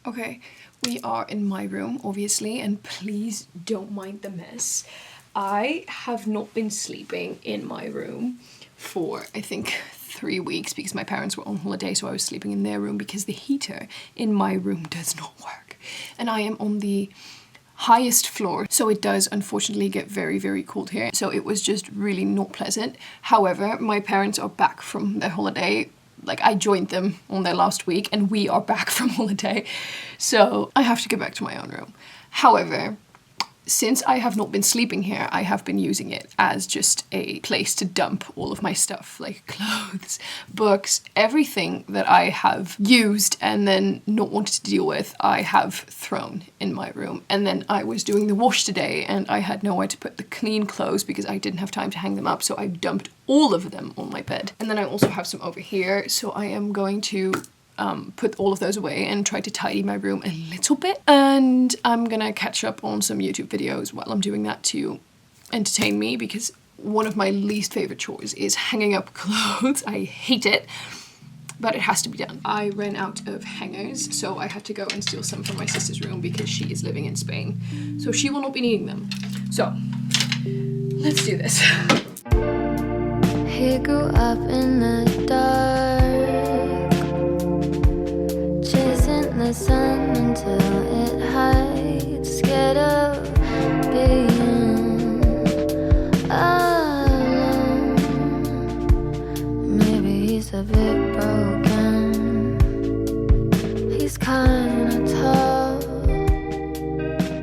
Okay, we are in my room, obviously, and please don't mind the mess. I have not been sleeping in my room for, I think, 3 weeks because my parents were on holiday, so I was sleeping in their room because the heater in my room does not work. And I am on the highest floor, so it does unfortunately get very, very cold here. So it was just really not pleasant. However, my parents are back from their holiday. Like, I joined them on their last week and we are back from holiday. So I have to go back to my own room. However, since I have not been sleeping here, I have been using it as just a place to dump all of my stuff, like clothes, books, everything that I have used and then not wanted to deal with, I have thrown in my room. And then I was doing the wash today and I had nowhere to put the clean clothes because I didn't have time to hang them up, so I dumped all of them on my bed. And then I also have some over here, so I am going to put all of those away and try to tidy my room a little bit. And I'm gonna catch up on some YouTube videos while I'm doing that to entertain me, because one of my least favorite chores is hanging up clothes. I hate it, but it has to be done. I ran out of hangers, so I had to go and steal some from my sister's room because she is living in Spain, so she will not be needing them. So let's do this. He grew up in the dark, the sun until it hides, scared of being alone. Maybe he's a bit broken, he's kinda tall,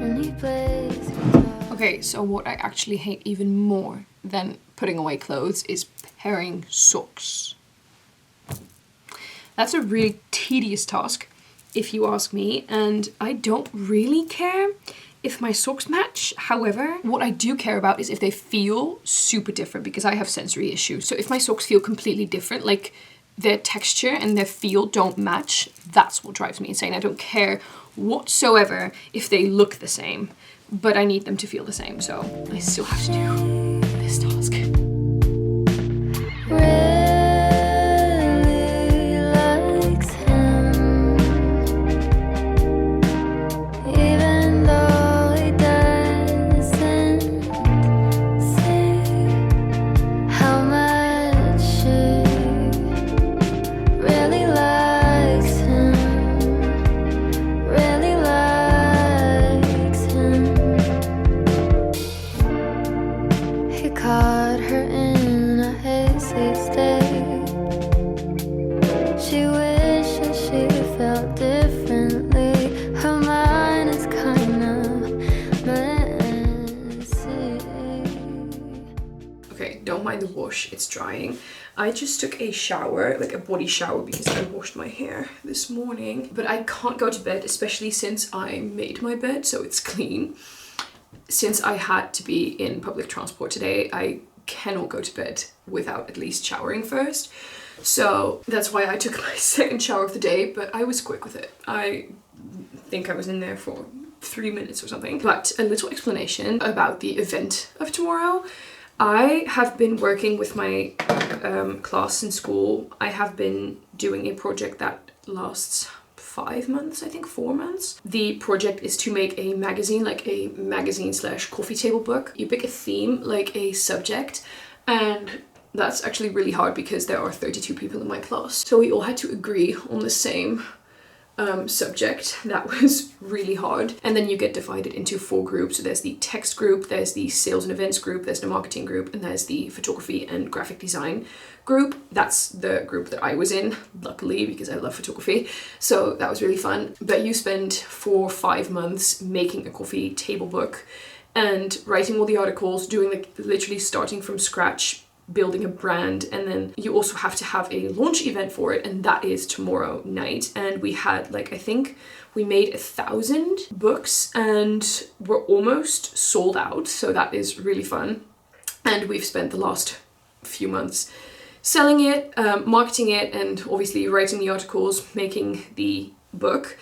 and he plays guitar. Okay, so what I actually hate even more than putting away clothes is pairing socks. That's a really tedious task, if you ask me, and I don't really care if my socks match. However, what I do care about is if they feel super different, because I have sensory issues. So if my socks feel completely different, like their texture and their feel don't match, that's what drives me insane. I don't care whatsoever if they look the same, but I need them to feel the same, so I still have to do this task. Don't mind the wash, it's drying. I just took a shower, like a body shower, because I washed my hair this morning. But I can't go to bed, especially since I made my bed, so it's clean. Since I had to be in public transport today, I cannot go to bed without at least showering first. So that's why I took my second shower of the day, but I was quick with it. I think I was in there for 3 minutes or something. But a little explanation about the event of tomorrow. I have been working with my class in school. I have been doing a project that lasts 5 months, I think 4 months. The project is to make a magazine, like a magazine slash coffee table book. You pick a theme, like a subject, and that's actually really hard because there are 32 people in my class. So we all had to agree on the same subject. That was really hard. And then you get divided into 4 groups. So there's the text group, there's the sales and events group, there's the marketing group, and there's the photography and graphic design group. That's the group that I was in, luckily, because I love photography. So that was really fun. But you spend 4 or 5 months making a coffee table book and writing all the articles, doing like literally starting from scratch, building a brand, and then you also have to have a launch event for it, and that is tomorrow night. And we had like, I think we made 1,000 books and we're almost sold out, so that is really fun. And we've spent the last few months selling it, marketing it, and obviously writing the articles, making the book.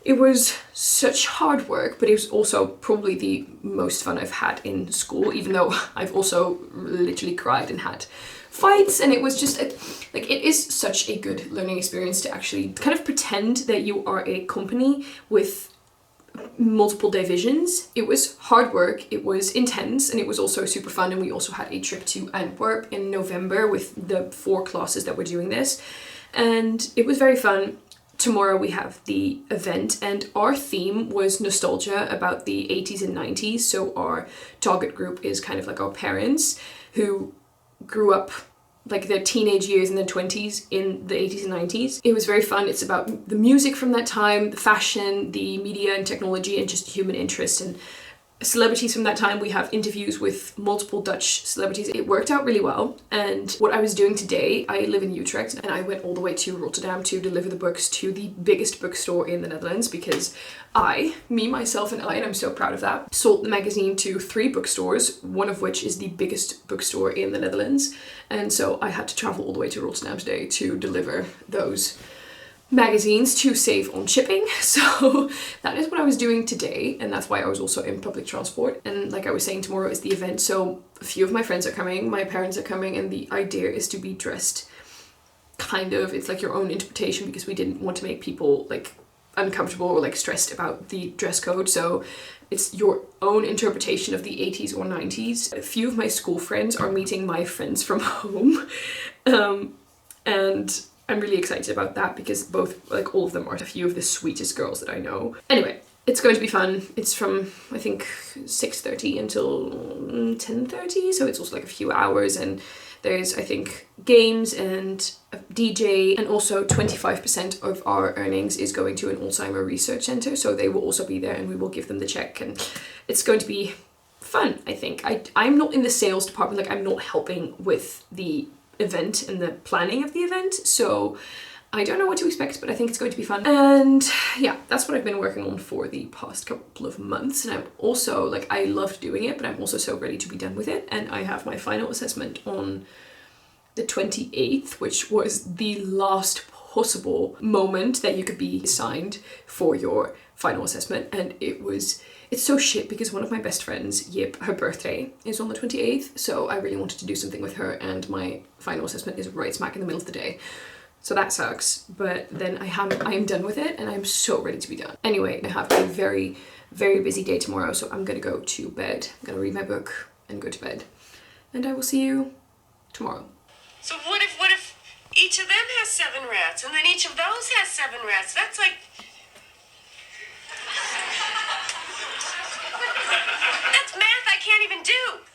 It was such hard work, but it was also probably the most fun I've had in school, even though I've also literally cried and had fights, and it was just like, it is such a good learning experience to actually kind of pretend that you are a company with multiple divisions. It was hard work, it was intense, and it was also super fun. And we also had a trip to Antwerp in November with the 4 classes that were doing this, and it was very fun. Tomorrow we have the event, and our theme was nostalgia about the 80s and 90s. So our target group is kind of like our parents who grew up like their teenage years and their 20s in the 80s and 90s. It was very fun. It's about the music from that time, the fashion, the media and technology, and just human interest and celebrities from that time. We have interviews with multiple Dutch celebrities. It worked out really well. And what I was doing today, I live in Utrecht, and I went all the way to Rotterdam to deliver the books to the biggest bookstore in the Netherlands, because myself and I'm so proud of that, sold the magazine to 3 bookstores, one of which is the biggest bookstore in the Netherlands. And so I had to travel all the way to Rotterdam today to deliver those magazines to save on shipping. So that is what I was doing today, and that's why I was also in public transport. And like I was saying, tomorrow is the event, so a few of my friends are coming, my parents are coming, and the idea is to be dressed kind of, it's like your own interpretation, because we didn't want to make people like uncomfortable or like stressed about the dress code. So it's your own interpretation of the 80s or 90s. A few of my school friends are meeting my friends from home, and I'm really excited about that, because all of them are a few of the sweetest girls that I know. Anyway, it's going to be fun. It's from, I think, 6:30 until 10:30, so it's also like a few hours, and there's, I think, games and a DJ, and also 25% of our earnings is going to an Alzheimer research center, so they will also be there, and we will give them the check, and it's going to be fun, I think. I'm not in the sales department, like I'm not helping with the event and the planning of the event, so I don't know what to expect, but I think it's going to be fun. And yeah, that's what I've been working on for the past couple of months, and I'm also like, I loved doing it, but I'm also so ready to be done with it. And I have my final assessment on the 28th, which was the last possible moment that you could be assigned for your final assessment. And it's so shit, because one of my best friends, Yip, her birthday is on the 28th, so I really wanted to do something with her, and my final assessment is right smack in the middle of the day. So that sucks, but then I am done with it, and I'm so ready to be done. Anyway, I have a very, very busy day tomorrow, so I'm gonna go to bed. I'm gonna read my book and go to bed. And I will see you tomorrow. So what if each of them has 7 rats, and then each of those has 7 rats? That's like... That's math I can't even do!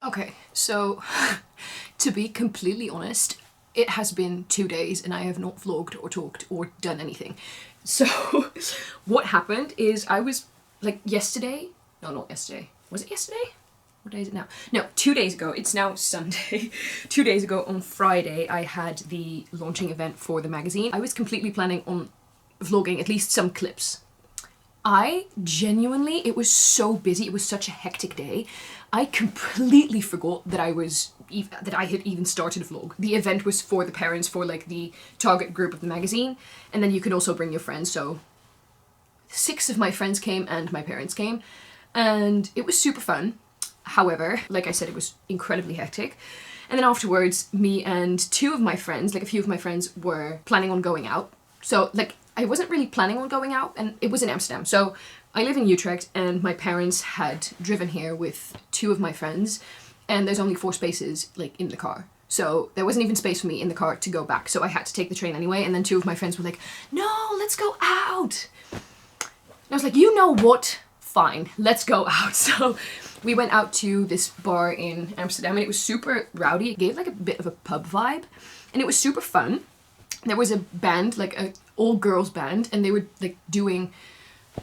Okay, so to be completely honest, it has been 2 days and I have not vlogged or talked or done anything. So what happened is I was like, yesterday No, not yesterday. Was it yesterday? What day is it now? No, 2 days ago. It's now Sunday. 2 days ago on Friday, I had the launching event for the magazine. I was completely planning on vlogging at least some clips. I genuinely, it was so busy. It was such a hectic day. I completely forgot that I had even started a vlog. The event was for the parents, for like the target group of the magazine. And then you can also bring your friends. So 6 of my friends came and my parents came. And it was super fun. However, like I said, it was incredibly hectic. And then afterwards, me and 2 of my friends, like a few of my friends, were planning on going out. So like, I wasn't really planning on going out, and it was in Amsterdam. So I live in Utrecht, and my parents had driven here with 2 of my friends, and there's only 4 spaces like in the car. So there wasn't even space for me in the car to go back. So I had to take the train anyway. And then 2 of my friends were like, no, let's go out. And I was like, you know what? Fine, let's go out. So we went out to this bar in Amsterdam, and it was super rowdy. It gave like a bit of a pub vibe, and it was super fun. There was a band, like an all-girls band, and they were like doing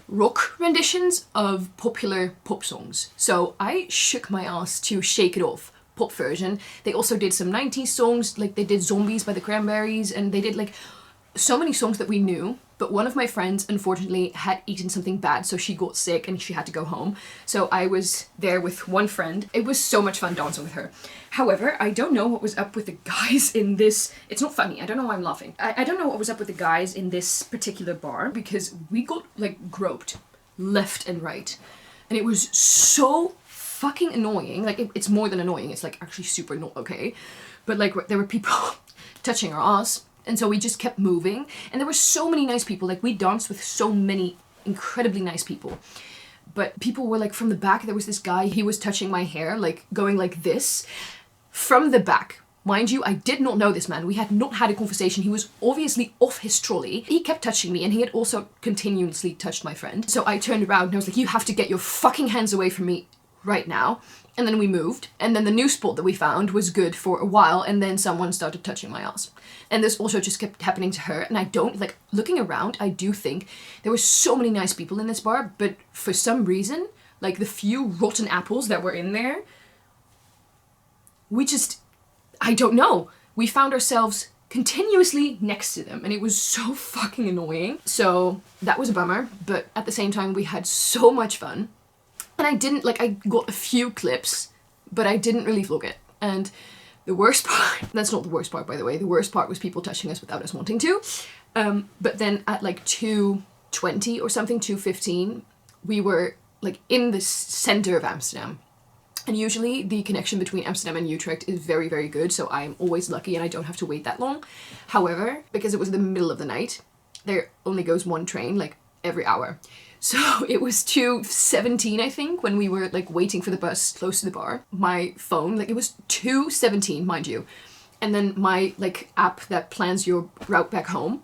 rock renditions of popular pop songs. So I shook my ass to Shake It Off, pop version. They also did some 90s songs, like they did Zombies by the Cranberries, and they did like so many songs that we knew. But one of my friends, unfortunately, had eaten something bad, so she got sick and she had to go home. So I was there with one friend. It was so much fun dancing with her. However, I don't know what was up with the guys in this. It's not funny. I don't know why I'm laughing. I don't know what was up with the guys in this particular bar, because we got like groped left and right. And it was so fucking annoying. Like it's more than annoying. It's like actually super not okay. But like there were people touching our ass. And so we just kept moving, and there were so many nice people. Like we danced with so many incredibly nice people, but people were like from the back. There was this guy, he was touching my hair, like going like this from the back. Mind you, I did not know this man. We had not had a conversation. He was obviously off his trolley. He kept touching me, and he had also continuously touched my friend. So I turned around and I was like, you have to get your fucking hands away from me right now. And then we moved, and then the new spot that we found was good for a while, and then someone started touching my ass. And this also just kept happening to her, and I don't, like, looking around, I do think there were so many nice people in this bar, but for some reason, like, the few rotten apples that were in there, we just, I don't know, we found ourselves continuously next to them, and it was so fucking annoying. So that was a bummer, but at the same time, we had so much fun. And I didn't, like, I got a few clips, but I didn't really vlog it. And the worst part, that's not the worst part, by the way, the worst part was people touching us without us wanting to. But then at like 2:20 or something, 2:15, we were like in the center of Amsterdam. And usually the connection between Amsterdam and Utrecht is very, very good. So I'm always lucky and I don't have to wait that long. However, because it was the middle of the night, there only goes one train like every hour. So it was 2:17, I think, when we were like waiting for the bus close to the bar. My phone, like it was 2:17, mind you. And then my like app that plans your route back home,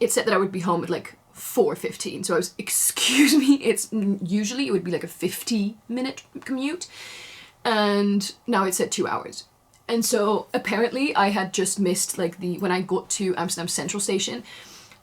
it said that I would be home at like 4:15. So I was, excuse me, it's usually it would be like a 50-minute commute. And now it said 2 hours. And so apparently I had just missed like when I got to Amsterdam Central Station,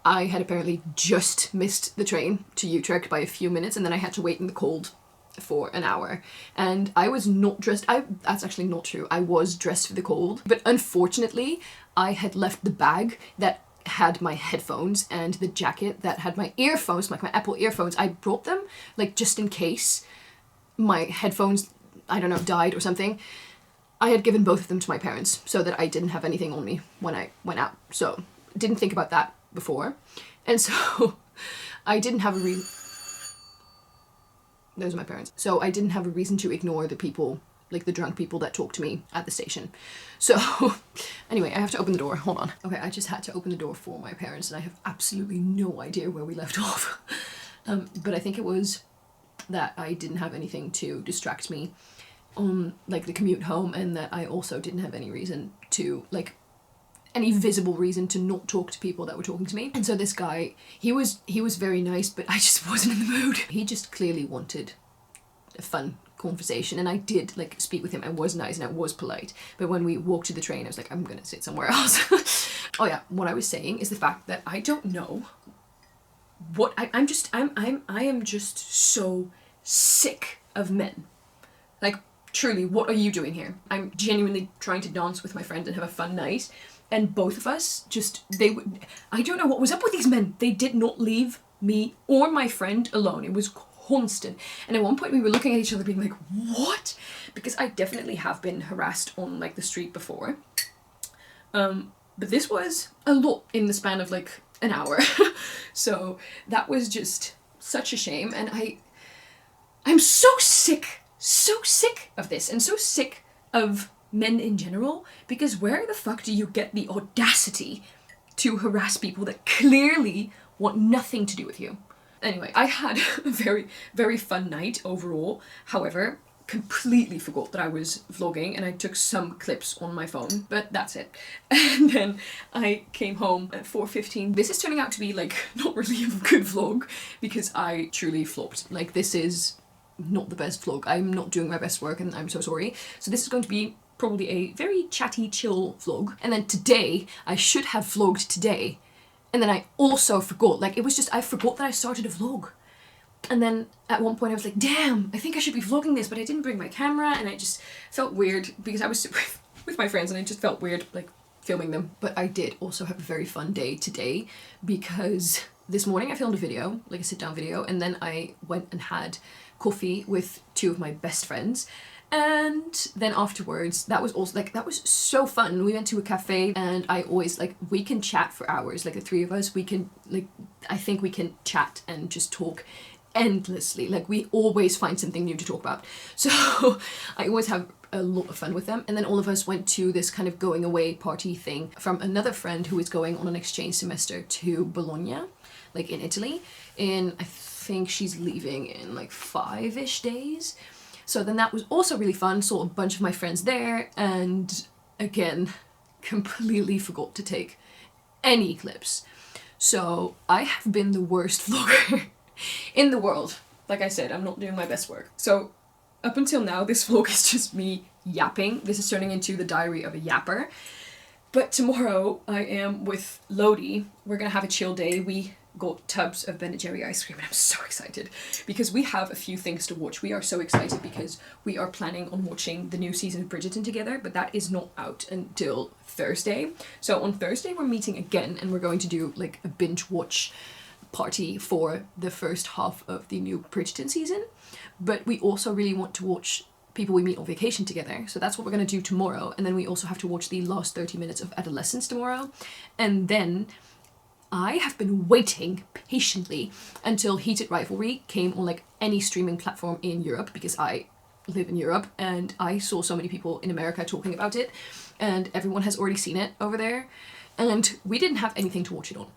I had apparently just missed the train to Utrecht by a few minutes, and then I had to wait in the cold for an hour. And I was not dressed, that's actually not true, I was dressed for the cold, but unfortunately I had left the bag that had my headphones and the jacket that had my earphones, like my Apple earphones. I brought them like just in case my headphones, I don't know, died or something. I had given both of them to my parents so that I didn't have anything on me when I went out. So didn't think about that before, and so I didn't have a reason. Those are my parents. So I didn't have a reason to ignore the people, like the drunk people that talked to me at the station. So anyway, I have to open the door. Hold on. Okay, I just had to open the door for my parents, and I have absolutely no idea where we left off. But I think it was that I didn't have anything to distract me on like the commute home, and that I also didn't have any reason to like any visible reason to not talk to people that were talking to me. And so this guy, he was very nice, but I just wasn't in the mood. He just clearly wanted a fun conversation, and I did like speak with him. I was nice and I was polite, but when we walked to the train, I was like, I'm gonna sit somewhere else. Oh yeah, what I was saying is the fact that I don't know what I am just so sick of men. Like, truly, what are you doing here? I'm genuinely trying to dance with my friend and have a fun night. And both of us I don't know what was up with these men. They did not leave me or my friend alone. It was constant. And at one point we were looking at each other being like, what? Because I definitely have been harassed on like the street before. But this was a lot in the span of like an hour. So that was just such a shame. And I'm so sick of this, and so sick of men in general, because where the fuck do you get the audacity to harass people that clearly want nothing to do with you? Anyway, I had a very, very fun night overall. However, completely forgot that I was vlogging, and I took some clips on my phone, but that's it. And then I came home at 4:15. This is turning out to be like not really a good vlog because I truly flopped. Like, this is not the best vlog. I'm not doing my best work, and I'm so sorry. So this is going to be probably a very chatty, chill vlog. And then today, I should have vlogged today. And then I also forgot. Like, it was just, I forgot that I started a vlog. And then at one point I was like, damn, I think I should be vlogging this, but I didn't bring my camera, and I just felt weird because I was with my friends, and I just felt weird, like, filming them. But I did also have a very fun day today because this morning I filmed a video, like a sit-down video, and then I went and had coffee with two of my best friends. And then afterwards, that was also like, that was so fun. We went to a cafe, and I always like, we can chat for hours, like the three of us, we can like, I think we can chat and just talk endlessly. Like, we always find something new to talk about. So I always have a lot of fun with them. And then all of us went to this kind of going away party thing from another friend who is going on an exchange semester to Bologna, like in Italy, I think she's leaving in like 5-ish days. So then that was also really fun. Saw a bunch of my friends there, and again, completely forgot to take any clips. So I have been the worst vlogger in the world. Like I said, I'm not doing my best work. So up until now, this vlog is just me yapping. This is turning into the diary of a yapper. But tomorrow I am with Lodi. We're gonna have a chill day. We got tubs of Ben & Jerry ice cream, and I'm so excited because we have a few things to watch. We are so excited because we are planning on watching the new season of Bridgerton together, but that is not out until Thursday. So on Thursday we're meeting again, and we're going to do like a binge watch party for the first half of the new Bridgerton season. But we also really want to watch People We Meet on Vacation together, so that's what we're going to do tomorrow. And then we also have to watch the last 30 minutes of Adolescence tomorrow. And then I have been waiting patiently until Heated Rivalry came on like any streaming platform in Europe, because I live in Europe and I saw so many people in America talking about it, and everyone has already seen it over there, and we didn't have anything to watch it on.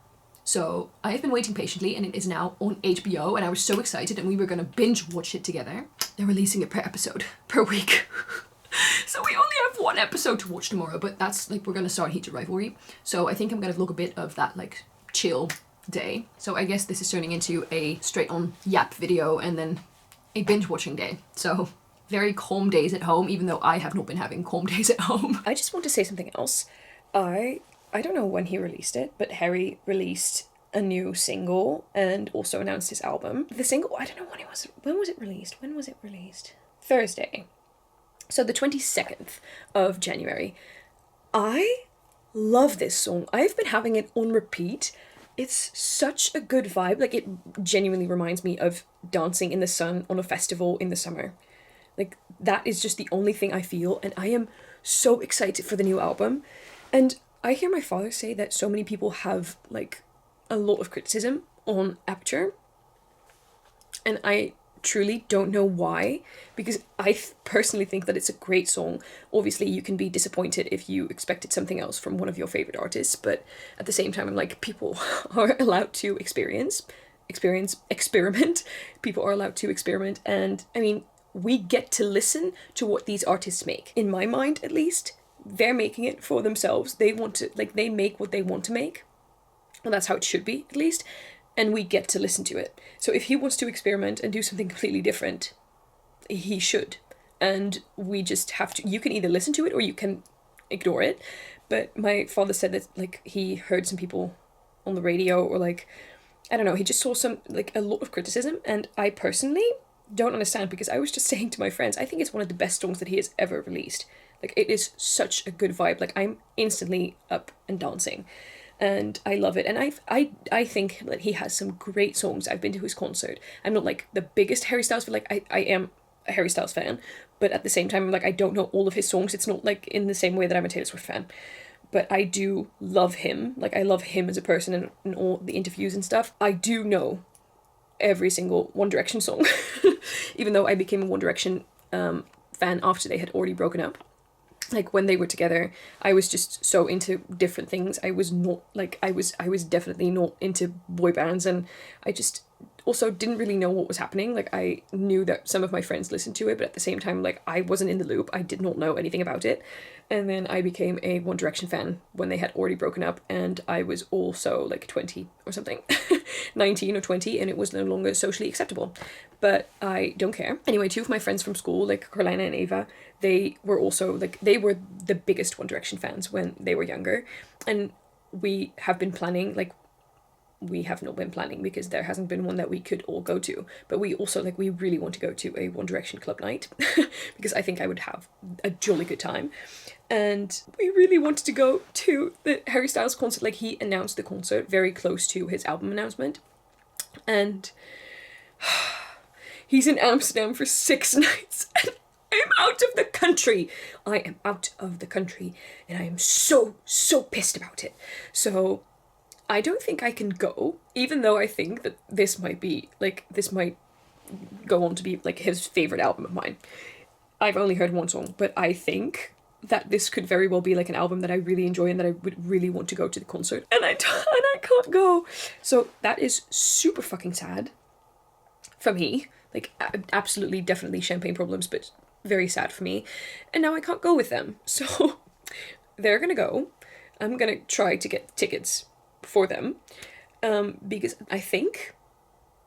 So I have been waiting patiently, and it is now on HBO, and I was so excited, and we were going to binge watch it together. They're releasing it per episode per week. So we only have one episode to watch tomorrow, but that's like, we're going to start Heated Rivalry. So I think I'm going to vlog a bit of that like chill day. So I guess this is turning into a straight on yap video and then a binge watching day. So very calm days at home, even though I have not been having calm days at home. I just want to say something else. I don't know when he released it, but Harry released a new single and also announced his album. The single, I don't know when it was. When was it released? When was it released? Thursday. So the 22nd of January. I love this song. I've been having it on repeat. It's such a good vibe. Like, it genuinely reminds me of dancing in the sun on a festival in the summer. Like, that is just the only thing I feel, and I am so excited for the new album. And I hear my father say that so many people have like a lot of criticism on Aperture, and I truly don't know why, because I personally think that it's a great song. Obviously you can be disappointed if you expected something else from one of your favorite artists, but at the same time I'm like, people are allowed to experiment. People are allowed to experiment, and I mean, we get to listen to what these artists make. In my mind, at least, they're making it for themselves. They want to, like, they make what they want to make. Well, that's how it should be, at least. And we get to listen to it. So if he wants to experiment and do something completely different, he should. And we just have to, you can either listen to it or you can ignore it. But my father said that, like, he heard some people on the radio, or like, I don't know, he just saw some, like, a lot of criticism. And I personally don't understand, because I was just saying to my friends, I think it's one of the best songs that he has ever released. Like, it is such a good vibe. Like, I'm instantly up and dancing. And I love it. And I think that he has some great songs. I've been to his concert. I'm not, like, the biggest Harry Styles, but, like, I am a Harry Styles fan. But at the same time, like, I don't know all of his songs. It's not, like, in the same way that I'm a Taylor Swift fan. But I do love him. Like, I love him as a person and all the interviews and stuff. I do know every single One Direction song. Even though I became a One Direction fan after they had already broken up. Like, when they were together, I was just so into different things. I was not, like, I was definitely not into boy bands, and I just also didn't really know what was happening. Like, I knew that some of my friends listened to it, but at the same time, like, I wasn't in the loop. I did not know anything about it. And then I became a One Direction fan when they had already broken up, and I was also, like, 20 or something. 19 or 20, and it was no longer socially acceptable. But I don't care. Anyway, two of my friends from school, like Carolina and Ava, they were also, like, they were the biggest One Direction fans when they were younger. And we have been planning, like, we have not been planning because there hasn't been one that we could all go to. But we also, like, we really want to go to a One Direction club night because I think I would have a jolly good time. And we really wanted to go to the Harry Styles concert. Like, he announced the concert very close to his album announcement. And he's in Amsterdam for 6 nights. And I'm out of the country. I am out of the country. And I am so, so pissed about it. So I don't think I can go, even though I think that this might be, like, this might go on to be, like, his favourite album of mine. I've only heard one song, but I think that this could very well be, like, an album that I really enjoy and that I would really want to go to the concert. And I can't go. So that is super fucking sad for me. Like, absolutely, definitely champagne problems, but very sad for me. And now I can't go with them. So they're gonna go. I'm gonna try to get tickets for them, because I think,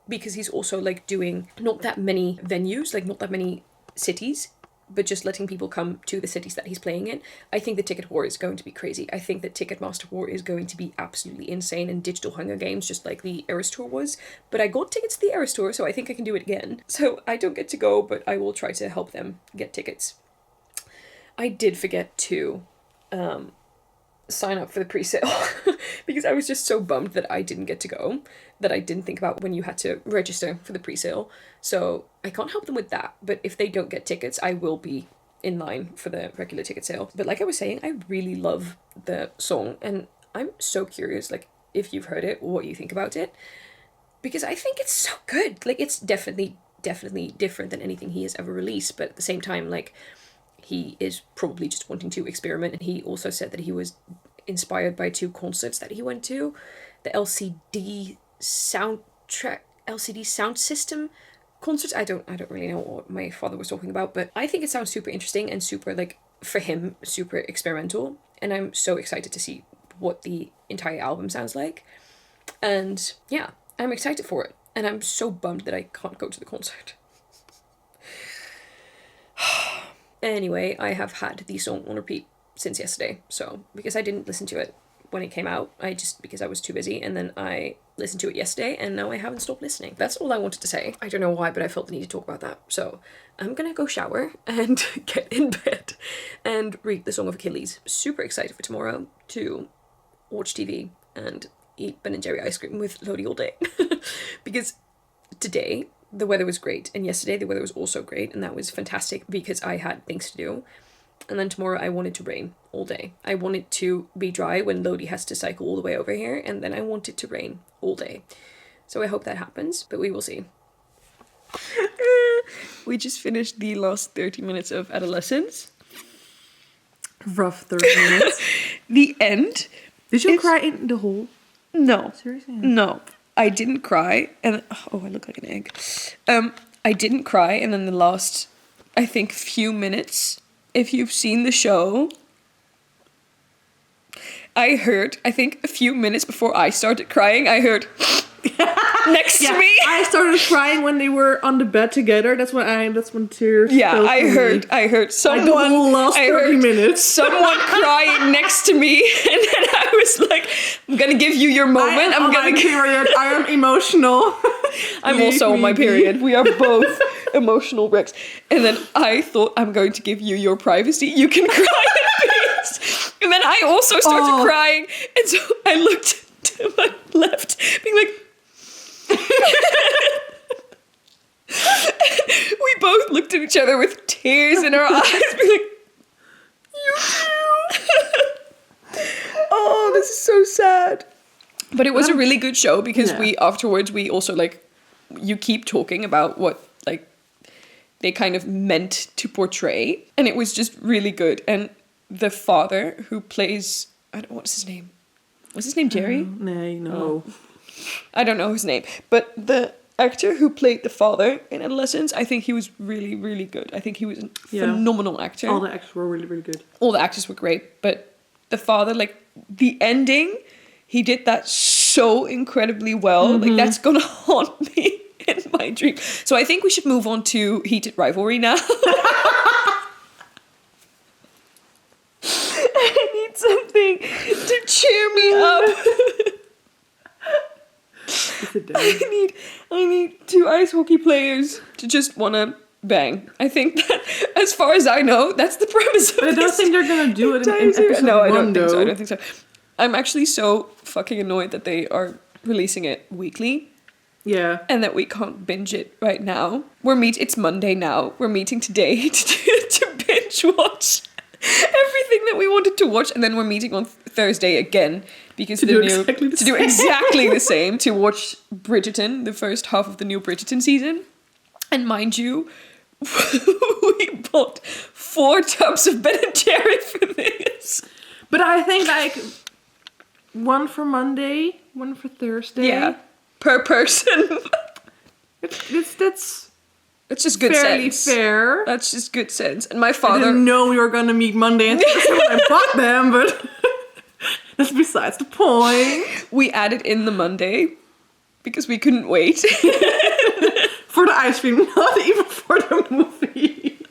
because he's also, like, doing not that many venues, like, not that many cities, but just letting people come to the cities that he's playing in. I think the ticket war is going to be crazy. I think that Ticketmaster war is going to be absolutely insane, and digital Hunger Games, just like the Eras Tour was. But I got tickets to the Eras Tour, so I think I can do it again. So I don't get to go, but I will try to help them get tickets. I did forget to sign up for the pre-sale because I was just so bummed that I didn't get to go, that I didn't think about when you had to register for the pre-sale. So I can't help them with that, but if they don't get tickets, I will be in line for the regular ticket sale. But like I was saying, I really love the song, and I'm so curious, like, if you've heard it, what you think about it, because I think it's so good. Like, it's definitely different than anything he has ever released, but at the same time, like, he is probably just wanting to experiment. And he also said that he was inspired by 2 concerts that he went to. The LCD sound system concerts. I don't really know what my father was talking about, but I think it sounds super interesting and super, like, for him, super experimental. And I'm so excited to see what the entire album sounds like. And yeah, I'm excited for it. And I'm so bummed that I can't go to the concert. Anyway, I have had the song on repeat since yesterday, so, because I didn't listen to it when it came out, because I was too busy, and then I listened to it yesterday, and now I haven't stopped listening. That's all I wanted to say. I don't know why, but I felt the need to talk about that. So I'm gonna go shower and get in bed and read the Song of Achilles. Super excited for tomorrow to watch TV and eat Ben & Jerry ice cream with Lodi all day. Because today the weather was great, and yesterday the weather was also great, and that was fantastic because I had things to do. And then tomorrow I want it to rain all day. I want it to be dry when Lodi has to cycle all the way over here, and then I want it to rain all day. So I hope that happens, but we will see. We just finished the last 30 minutes of Adolescence. Rough 30 minutes. The end. Did you cry in the whole? No. Seriously? No. I didn't cry, and oh, I look like an egg. I didn't cry, and then the last, I think, few minutes, if you've seen the show, I heard, I think a few minutes before I started crying, I heard next to me. I started crying when they were on the bed together. That's when tears. Yeah, I heard someone. Like the whole last 30 minutes. Someone crying next to me, and then I was like, "I'm gonna give you your moment. I'm on my period. I am emotional." I'm also on my period. We are both emotional wrecks. And then I thought, I'm going to give you your privacy. You can cry in peace. And then I also started crying. And so I looked to my left, being like... We both looked at each other with tears in our eyes, being like, you too. Oh, this is so sad. But it was a really good show because we also like, you keep talking about what like they kind of meant to portray, and it was just really good. And the father who plays, I don't, what's his name? Was his name Jerry? No. I don't know his name, but the actor who played the father in Adolescence, I think he was really, really good. I think he was a phenomenal actor. All the actors were really, really good. All the actors were great, but the father, like the ending, he did that so incredibly well. Like that's gonna haunt me in my dream. So I think we should move on to Heated Rivalry now. I need something to cheer me up. I need two ice hockey players to just wanna bang. I think that, as far as I know, that's the premise of But I don't think they're gonna do it in episode No, I one, don't think so. I'm actually so fucking annoyed that they are releasing it weekly. Yeah. And that we can't binge it right now. It's Monday now. We're meeting today to binge watch everything that we wanted to watch, and then we're meeting on Thursday again because to do exactly the same, to watch Bridgerton, the first half of the new Bridgerton season. And mind you, we bought 4 tubs of Ben & Jerry for this. But I think like one for Monday, one for Thursday. Yeah, per person. It's just good fairly sense. Fair. That's just good sense. And my I father... didn't know we were going to meet Monday and Thursday when I bought them, but that's besides the point. We added in the Monday because we couldn't wait. For the ice cream, not even for the movies.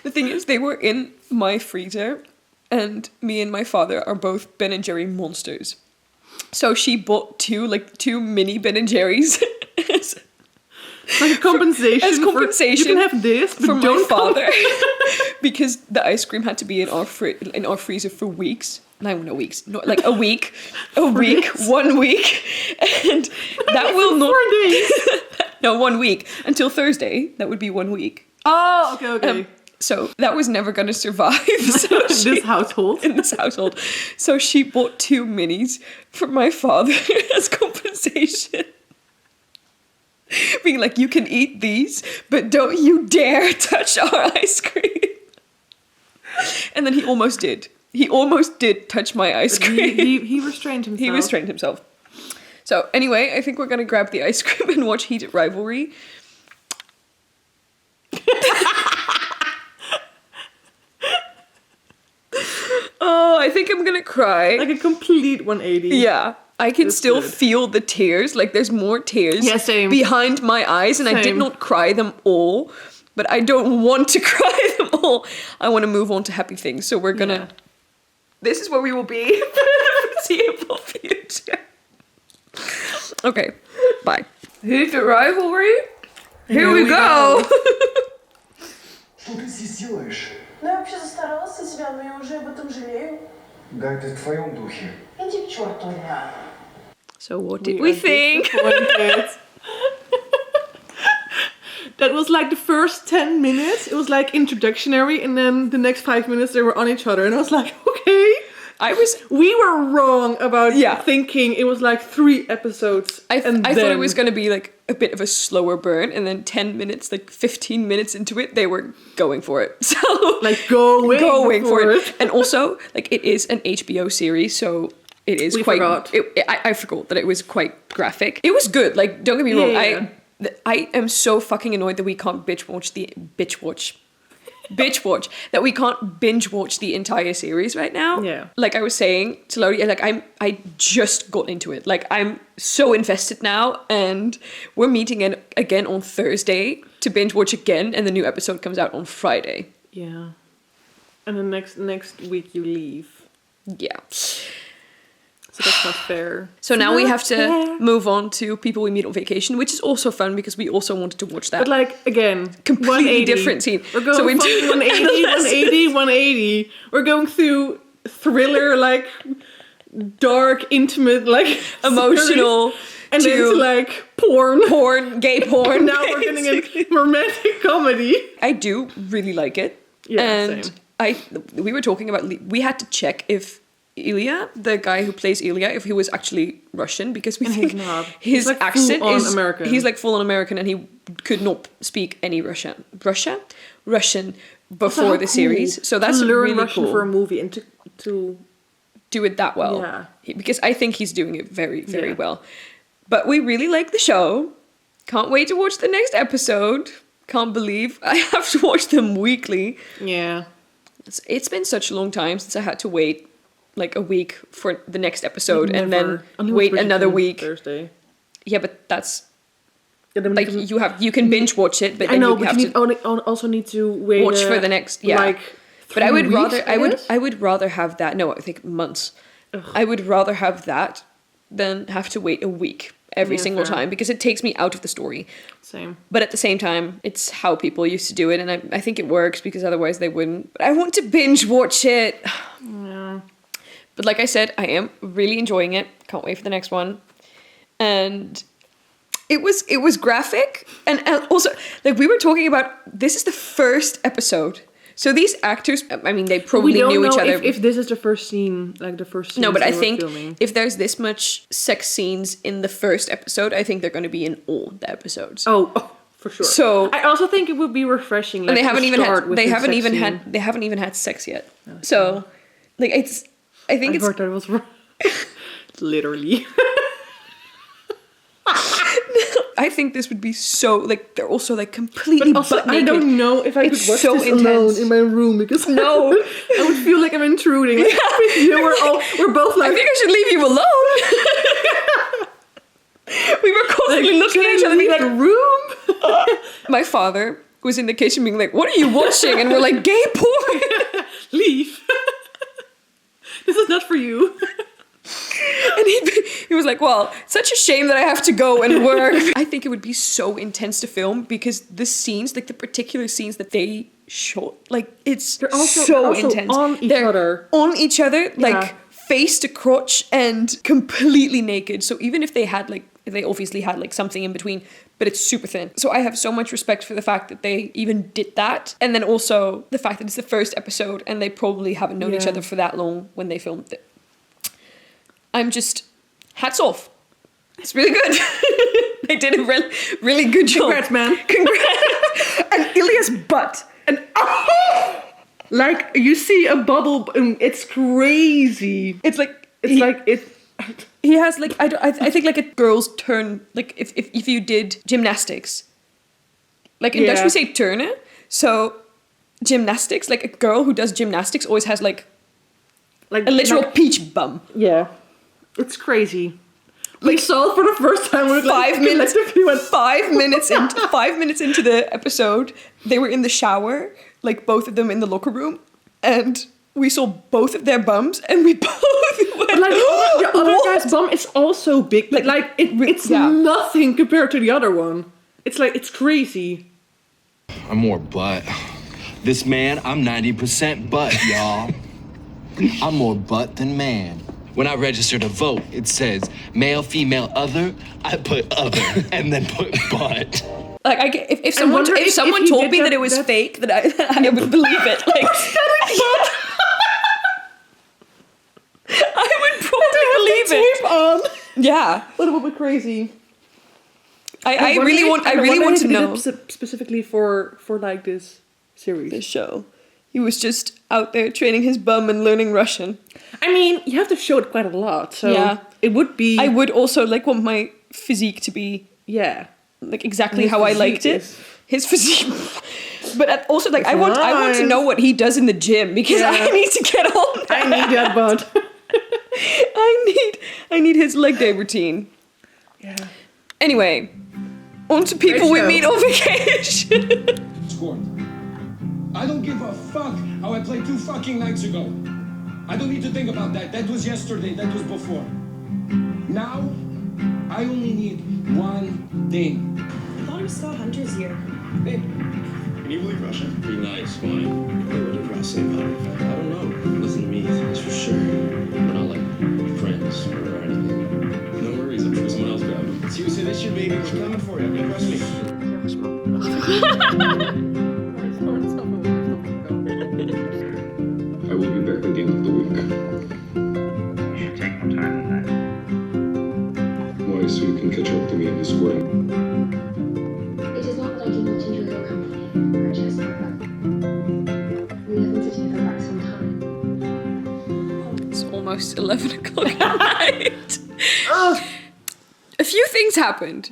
The thing is, they were in my freezer, and me and my father are both Ben & Jerry monsters. So she bought two mini Ben & Jerry's. Like a compensation. As compensation. You can have this, but for don't my father. Because the ice cream had to be in our freezer for weeks. No weeks. Not like a week. A week. Days. 1 week. And that will not... 4 days. No, 1 week. Until Thursday. That would be 1 week. Oh, okay. So that was never going to survive. So this household. In this household. So she bought 2 minis for my father as compensation. Being like, you can eat these, but don't you dare touch our ice cream. And then he almost did. He almost did touch my ice cream. He restrained himself. He restrained himself. So anyway, I think we're going to grab the ice cream and watch Heated Rivalry. Oh, I think I'm going to cry. Like a complete 180. Yeah. I can That's still good. feel the tears. Like there's more tears same. behind my eyes, and I did Same. not cry them all. But I don't want to cry them all. I want to move on to happy things. So we're gonna. Yeah. This is where we will be for the foreseeable future. Okay, bye. Heated Rivalry. Here we go. Что ты здесь делаешь? Ну, я вообще застаралась за тебя, но я уже об этом жалею. Да это в твоем духе. Иди к черту, Илья. So what did we think? That was like the first 10 minutes. It was like introductionary, and then the next 5 minutes they were on each other, and I was like, okay. We were wrong about thinking it was like 3 episods. I thought it was going to be like a bit of a slower burn, and then 10 minutes, like 15 minutes into it, they were going for it. So like going for it. And also, like, it is an HBO series, so it is Forgot. I forgot that it was quite graphic. It was good. Like, don't get me wrong. Yeah. I am so fucking annoyed that we can't binge watch that we can't binge watch the entire series right now. Yeah. Like I was saying to Lodi, like I just got into it. Like I'm so invested now, and we're meeting again on Thursday to binge watch again, and the new episode comes out on Friday. Yeah. And then next week you leave. Yeah. So that's not fair. So now we have to fair. move on to People We Meet on Vacation, which is also fun because we also wanted to watch that. But like, again, Completely 180. different scene. We're going So we from do 180, 180, 180. We're going through thriller, like dark, intimate, like Emotional series, and then to like porn, gay porn. Now we're getting into romantic comedy. I do really like it. Yeah, and same. We were talking about, we had to check if Ilya, the guy who plays Ilya, if he was actually Russian, because we think he's not. his He's like accent full-on is American. He's like full on American, and he could not speak any Russian before How the series. cool So that's to learn really Russian cool. for a movie and to do it that well. Yeah. Because I think he's doing it very, very Yeah. well. But we really like the show. Can't wait to watch the next episode. Can't believe I have to watch them weekly. yeah. It's been such a long time since I had to wait like a week for the next episode and then Only wait watch another Bridgerton week. Thursday. Yeah, but that's Yeah, then like you can binge watch it, but I then know, you but have you need, also need to wait watch for the next like. But I 3 would weeks, rather guess? I would rather have that. No, I think months. I would rather have that than have to wait a week every Yeah, single fair. time because it takes me out of the story. Same. But at the same time, it's how people used to do it, and I think it works because otherwise they wouldn't. But I want to binge watch it. Yeah. But like I said, I am really enjoying it. Can't wait for the next one. And it was graphic, and also like we were talking about. This is the first episode. So these actors, I mean, they probably We don't knew know each other. if this is the first scene, like the first scene. No, but I they were think filming. if there's this much sex scenes in the first episode, I think they're going to be in all the episodes. Oh, for sure. So I also think it would be refreshing. Like, and they to haven't even start had with they the haven't sex even scene. had they haven't even had sex yet. So like it's I think I it's thought that was literally. I think this would be so like they're also like completely But also, butt I naked. don't know if I could It's watch so this intense. alone in my room because No. I would feel like I'm intruding. Like, you know, we're both I like. think I should leave you alone. We were constantly looking at each other being like like, room. my father was in the kitchen being like, what are you watching? And we're like, gay porn. Leave. This is not for you. And he was like, well, such a shame that I have to go and work. I think it would be so intense to film because the scenes, like the particular scenes that they shot, like it's They're also so intense. on each They're other. on each other, like Yeah. face to crotch and completely naked. So even if they had like, they obviously had like something in between, but it's super thin. So I have so much respect for the fact that they even did that. And then also the fact that it's the first episode and they probably haven't known each Yeah. other for that long when they filmed it. I'm just, hats off. It's really good. They did a really good job. Congrats, man. Congrats. And Ilya's butt. And like you see a bubble, and it's crazy. It's like, He has like, I think like a girl's turn, like if you did gymnastics. Like in Dutch Yeah. we say turnen. So gymnastics, like a girl who does gymnastics always has like a literal peach bum. Yeah, it's crazy. We saw it for the first time. We 5 minutes. collectively went 5 minutes into 5 minutes into the episode, they were in the shower, like both of them in the locker room, and we saw both of their bums, and we both went, like the other "What?" guy's bum is also big, but like it's yeah. nothing compared to the other one. It's like it's crazy. I'm more butt. This man, I'm 90% butt, y'all. I'm more butt than man. When I register to vote, it says male, female, other. I put other and then put butt. Like if someone wonder if if someone he told did me that that- it was that- fake, that I would believe it. Like I would probably believe it. Tape on. Yeah, That would be crazy. I really want to did know it specifically for like this series. this show. He was just out there training his bum and learning Russian. I mean, you have to show it quite a lot, so Yeah. it would be. I would also like want my physique to be yeah. like exactly His how I physique liked it. is- His physique. But also like I want to nice. know what he does in the gym because Yeah. I need to get on that. I need that butt. I need his leg day routine. Yeah. Anyway, on to people we show. meet on vacation. Scored. I don't give a fuck how I played 2 fucking nights ago. I don't need to think about that. That was yesterday. That was before. Now, I only need one thing. I thought I saw hunters here. Hey, can you believe Russia? Be nice, fine. What did Ross say about it? I don't know. Listen to me, that's for sure. We're not like friends or anything. No worries, I'm sure someone else grabbed him. Seriously, this your baby. We're coming for you. Trust me. I will be back at the end of the week. You should take more time than that. Why, so you can catch up to me in Discord? It is not that I do not enjoy your company, Francesca, but we have been sitting for quite some time. It's almost 11 o'clock at night. A few things happened.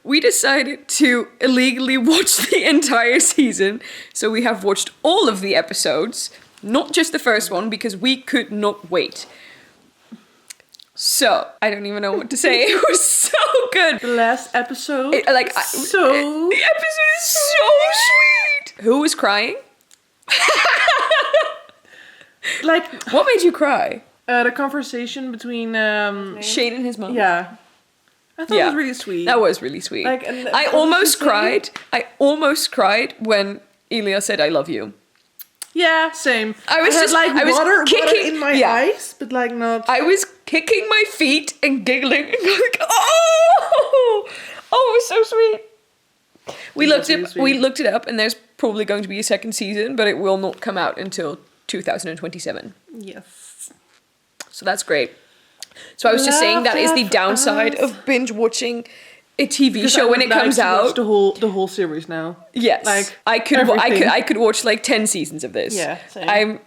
We decided to illegally watch the entire season, so we have watched all of the episodes, not just the first one, because we could not wait. So, I don't even know what to say. It was so good. The last episode. The episode is so sweet. Who was crying? Like, What made you cry? the conversation between Shane and his mom. yeah, I thought it was really sweet. That was really sweet. Like, and I almost cried. I almost cried when Elia said, "I love you." Yeah, same. I was had, just like I was water kicking in my eyes, but like not. I was kicking my feet and giggling and going, "Oh, it was so sweet." We looked really it. sweet. We looked it up, and there's probably going to be a second season, but it will not come out until 2027. Yes. So that's great. So I was just saying that is the Love downside us. of binge watching a TV Because I show when would it comes like to watch out. the whole series now. Yes, Like, I could everything. I could watch like 10 seasons of this. Yeah, same. I'm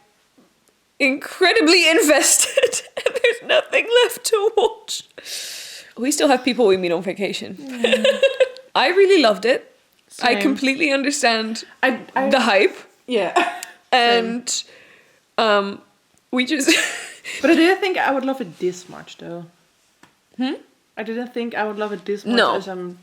incredibly invested, and there's nothing left to watch. We still have people we meet on vacation. I really loved it. I Same. completely understand I the hype, yeah. and we just. But I didn't think I would love it this much, though. I didn't think I would love it this much No. as I'm...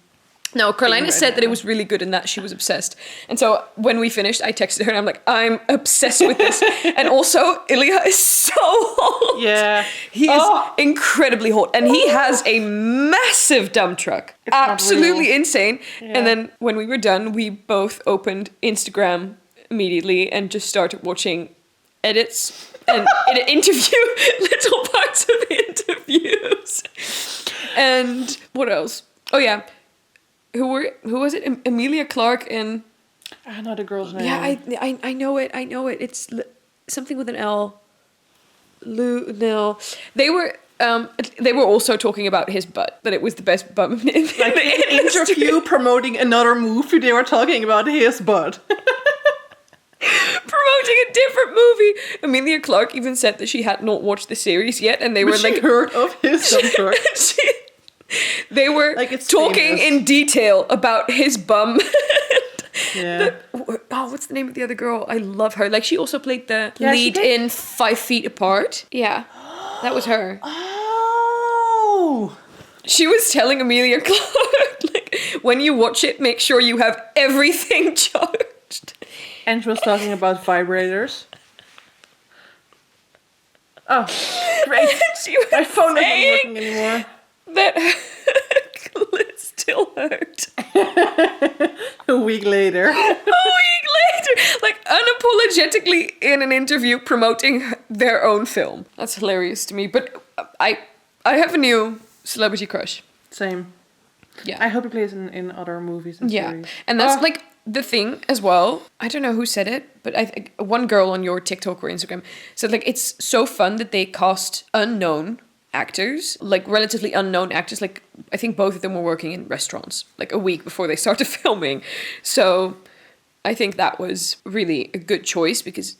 No, Carolina right said that it now. was really good and that she was obsessed. And so when we finished, I texted her and I'm like, I'm obsessed with this. And also, Ilya is so hot. Yeah. He is incredibly hot. And he has a massive dump truck. not Absolutely real. insane. Yeah. And then when we were done, we both opened Instagram immediately and just started watching edits and interview little parts of interviews. And what else? Oh yeah. Who was it? Emilia Clarke and I know the girl's name. yeah, I know it. It's something with an L. No. They were also talking about his butt, that it was the best butt in Like the in an industry. interview promoting another movie, they were talking about his butt. Promoting a different movie. Emilia Clarke even said that she had not watched the series yet, and they were But she like heard of his dump truck. they were Like, it's talking famous. in detail about his bum. Yeah. What's the name of the other girl? I love her. Like, she also played the Yeah, she lead played- in 5 Feet Apart. Yeah, that was her. Oh. She was telling Emilia Clarke, like, when you watch it, make sure you have everything charged. And she was talking about vibrators. Oh, great. She was My phone isn't saying working anymore. that her clit still hurt. A week later. A week later, like unapologetically in an interview promoting their own film. That's hilarious to me. But I have a new celebrity crush. Same. Yeah. I hope he plays in other movies and Yeah, series. and that's Oh. like the thing as well. I don't know who said it, but I think one girl on your TikTok or Instagram said like it's so fun that they cast unknown actors, like relatively unknown actors. Like I think both of them were working in restaurants like a week before they started filming. So I think that was really a good choice because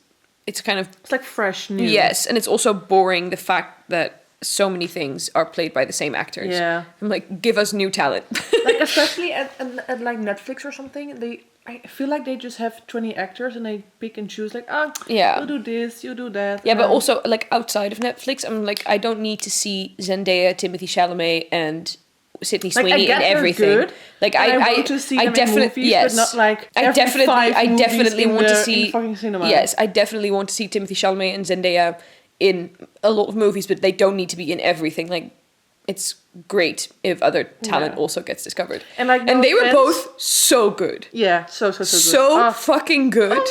it's kind of It's like fresh news. yes, and it's also boring the fact that so many things are played by the same actors. Yeah. I'm like, give us new talent. Like especially at like Netflix or something, I feel like they just have 20 actors and they pick and choose like, Yeah. you do this, you do that. Yeah, but and- also like outside of Netflix, I'm like I don't need to see Zendaya, Timothy Chalamet, and Sydney Like, I Sweeney get in they're everything. good, Like and I want to see them in definitely movies, but not like I every definitely 5 I movies definitely in want to the- in see the fucking cinema. Yes, I definitely want to see Timothy Chalamet and Zendaya in a lot of movies, but they don't need to be in everything. Like it's great if other talent also gets discovered. And like, and they were both so good. Yeah, so good. So fucking good.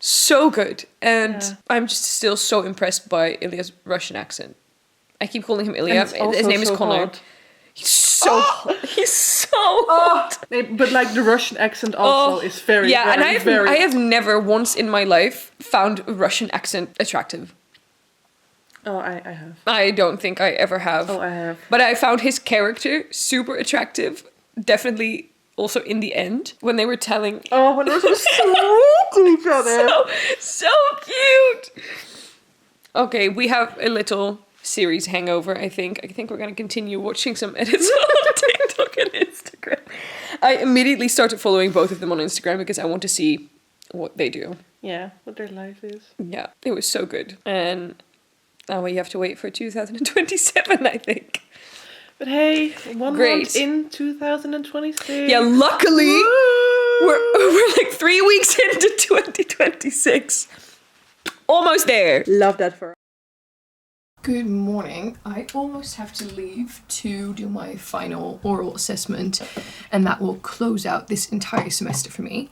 So good. And I'm just still so impressed by Ilya's Russian accent. I keep calling him Ilya. His name is Connor. Hot. He's so hot. He's so hot. But like the Russian accent also is very, and very... I have never once in my life found a Russian accent attractive. Oh, I have. I don't think I ever have. Oh, I have. But I found his character super attractive. Definitely also in the end when they were telling... Oh, when they were so sweet to each other. So cute. Okay, we have a little series hangover, I think. I think we're going to continue watching some edits on TikTok and Instagram. I immediately started following both of them on Instagram because I want to see what they do. Yeah, what their life is. Yeah, it was so good. And now we have to wait for 2027, I think. But hey, 1 month in 2026. Yeah, luckily, we're like 3 weeks into 2026. Almost there. Love that for us. Good morning. I almost have to leave to do my final oral assessment, and that will close out this entire semester for me.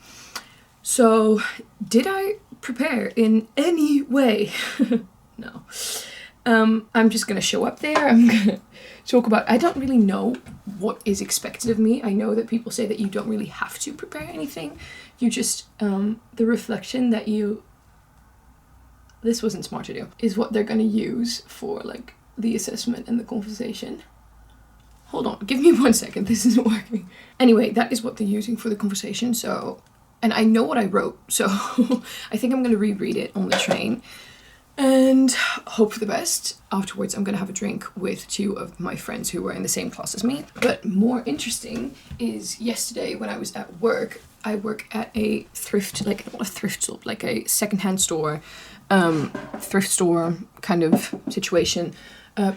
So, did I prepare in any way? No. I'm just gonna show up there. I'm gonna talk about... I don't really know what is expected of me. I know that people say that you don't really have to prepare anything. You just... the reflection that you... This wasn't smart to do. Is what they're gonna use for like the assessment and the conversation. Hold on, give me 1 second. This isn't working. Anyway, that is what they're using for the conversation. So, and I know what I wrote. So I think I'm gonna reread it on the train and hope for the best. Afterwards, I'm gonna have a drink with 2 of my friends who were in the same class as me. But more interesting is yesterday when I was at work, I work at a thrift, like not a thrift shop, like a secondhand store, thrift store kind of situation,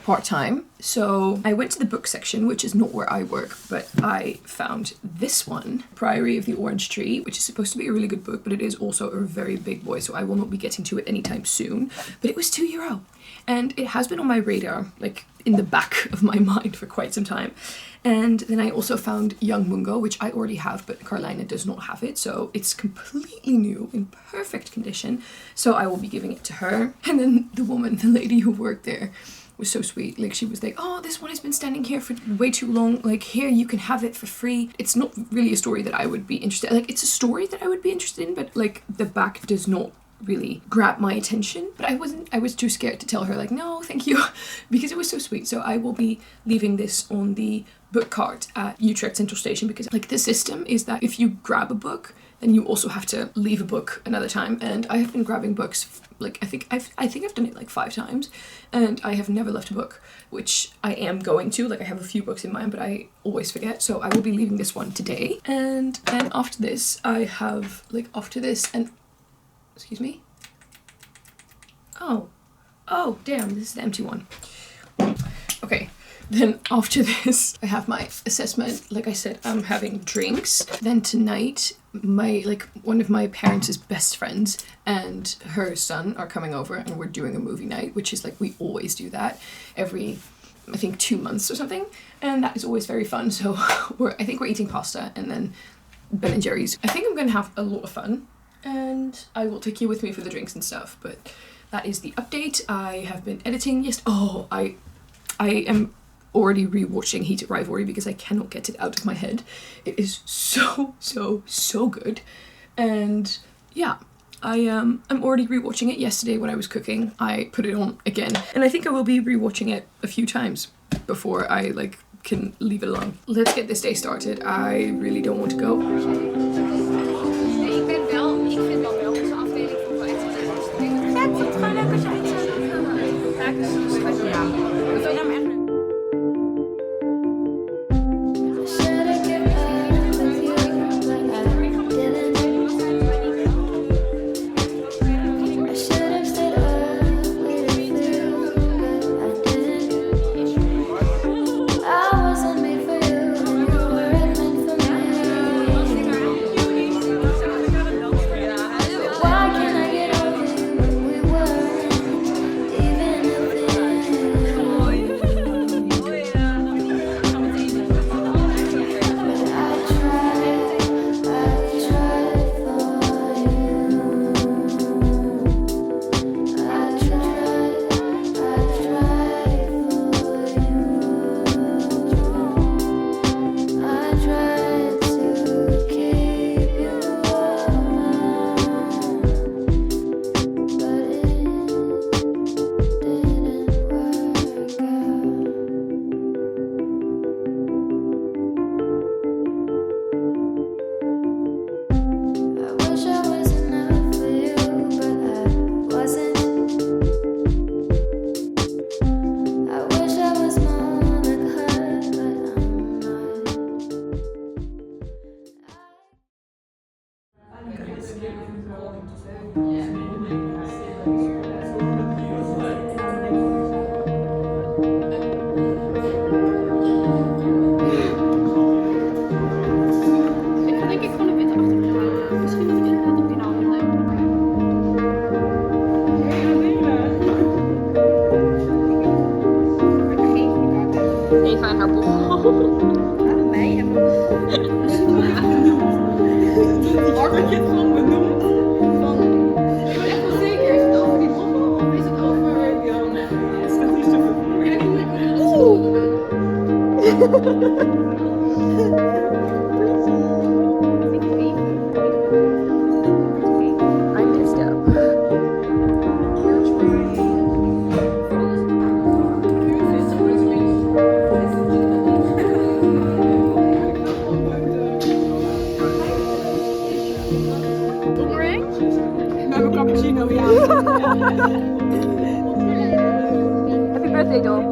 part-time. So I went to the book section, which is not where I work, but I found this one, Priory of the Orange Tree, which is supposed to be a really good book, but it is also a very big boy, so I will not be getting to it anytime soon. But it was €2, and it has been on my radar, like in the back of my mind for quite some time. And then I also found Young Mungo, which I already have, but Carolina does not have it, so it's completely new, in perfect condition, so I will be giving it to her. And then the lady who worked there, was so sweet. Like, she was like, oh, this one has been standing here for way too long, like, here, you can have it for free. It's not really a story that I would be interested in. Like, it's a story that I would be interested in, but like the back does not really grab my attention. But I was too scared to tell her like, no, thank you, because it was so sweet. So I will be leaving this on the book cart at Utrecht Central Station, because like the system is that if you grab a book, then you also have to leave a book another time. And I have been grabbing books, like I think I've done it like 5 times, and I have never left a book, which I am going to. Like, I have a few books in mind, but I always forget. So I will be leaving this one today. And then after this, I have like and excuse me. Oh, damn, this is the empty one. Okay. Then after this, I have my assessment. Like I said, I'm having drinks. Then tonight, one of my parents' best friends and her son are coming over, and we're doing a movie night, which is like, we always do that every, I think, 2 months or something. And that is always very fun. So I think we're eating pasta and then Ben and Jerry's. I think I'm going to have a lot of fun, and I will take you with me for the drinks and stuff. But that is the update. I have been editing. Yes. Oh, I am already rewatching Heated Rivalry because I cannot get it out of my head. It is so good. And yeah, I'm already rewatching it. Yesterday when I was cooking, I put it on again, and I think I will be rewatching it a few times before I like can leave it alone. Let's get this day started. I really don't want to go. je het gewoon benoemd? Ik ben echt wel zeker, is het over die moppen of is het over... Ja, nee, het staat niet zo veel. I messed up. Met mijn cappuccino, ja. Happy birthday, doll.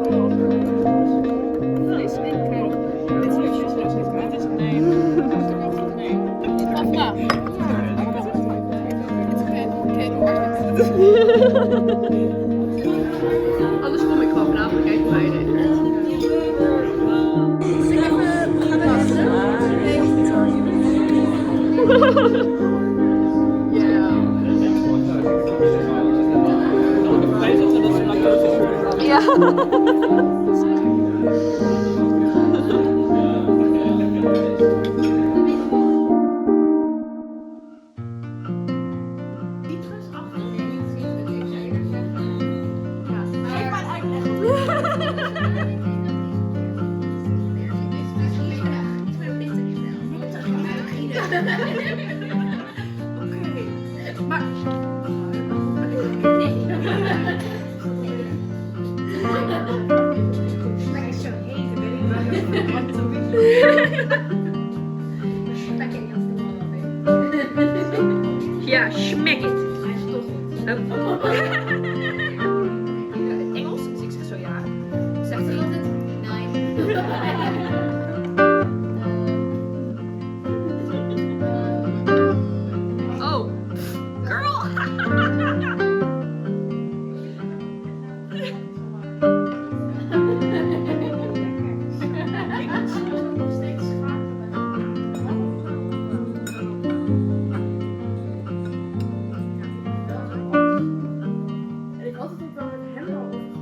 Anders kom ik gewoon vanavond kijken bij je. Ja. Ja, smack it. Engels? Dus ik zeg zo ja. Zegt hij altijd? Oh, girl. En ik had het ook wel met hem al over